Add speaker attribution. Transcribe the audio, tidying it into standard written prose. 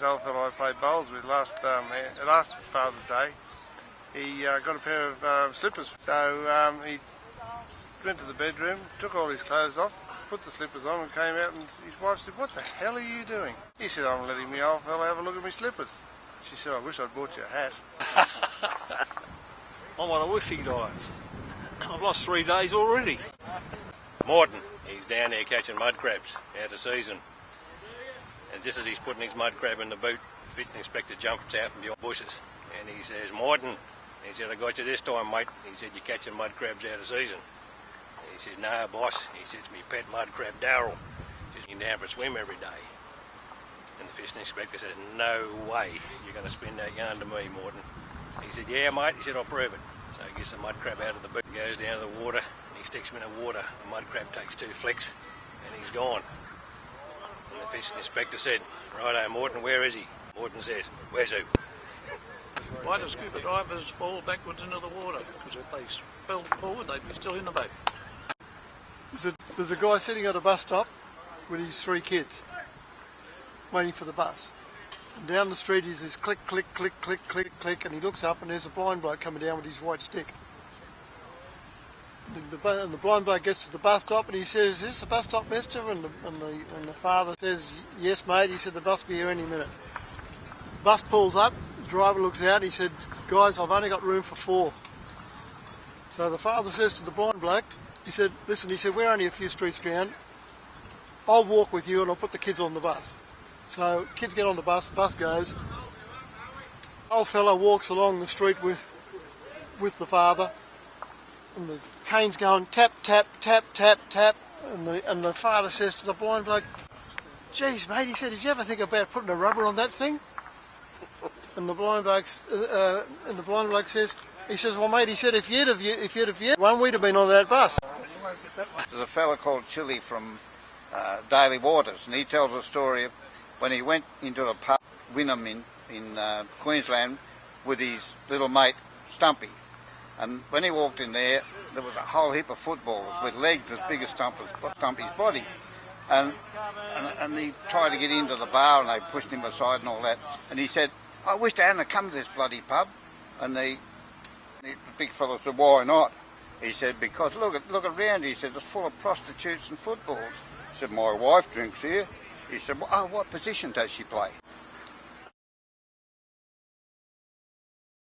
Speaker 1: old fellow I played bowls with last Father's Day. He got a pair of slippers. So he went to the bedroom, took all his clothes off, put the slippers on and came out, and his wife said, "What the hell are you doing?" He said, "I'm letting my old fellow have a look at my slippers." She said, "I wish I'd bought you a hat."
Speaker 2: I'm on a whiskey diet. I've lost 3 days already. Morton, he's down there catching mud crabs out of season. And just as he's putting his mud crab in the boot, the fishing inspector jumped out from behind bushes. And he says, "Morton," he said, "I got you this time, mate." He said, "You're catching mud crabs out of season." He said, "No, boss." He said, "It's me pet mud crab, Darryl. She's been down for a swim every day." And the fishing inspector says, "No way you're going to spin that yarn to me, Morton." He said, "Yeah, mate." He said, "I'll prove it." So he gets the mud crab out of the boot, goes down to the water, and he sticks him in the water. The mud crab takes 2 flicks, and he's gone. And the fishing inspector said, "Righto, Morton, where is he?" Morton says, "Where's who?"
Speaker 3: Why do scuba divers fall backwards into the water? Because if they fell forward, they'd be still in the boat.
Speaker 4: There's a guy sitting at a bus stop with his 3 kids, waiting for the bus. And down the street is this click, click, click, click, click, click, and he looks up and there's a blind bloke coming down with his white stick. And the blind bloke gets to the bus stop and he says, "Is this the bus stop, mister?" And the father says, "Yes, mate." He said, "The bus will be here any minute." Bus pulls up, the driver looks out, he said, "Guys, I've only got room for 4. So the father says to the blind bloke, he said, "Listen," he said, "we're only a few streets down. I'll walk with you and I'll put the kids on the bus." So kids get on the bus goes. Old fellow walks along the street with the father, and the cane's going tap, tap, tap, tap, tap, and the father says to the blind bloke, "Geez, mate," he said, "did you ever think about putting a rubber on that thing?" And the blind bloke says, he says, "Well, mate," he said, if you'd have one, we'd have been on that bus."
Speaker 5: There's a fella called Chili from Daily Waters, and he tells a story of when he went into a pub, Wynnum in Queensland, with his little mate Stumpy. And when he walked in there, there was a whole heap of footballers with legs as big as Stumpy's body. And he tried to get into the bar and they pushed him aside and all that. And he said, "I wish I hadn't come to this bloody pub." And the big fellow said, "Why not?" He said, "Because look around." He said, "It's full of prostitutes and footballs." He said, "My wife drinks here." He said, "Well, what position does she play?"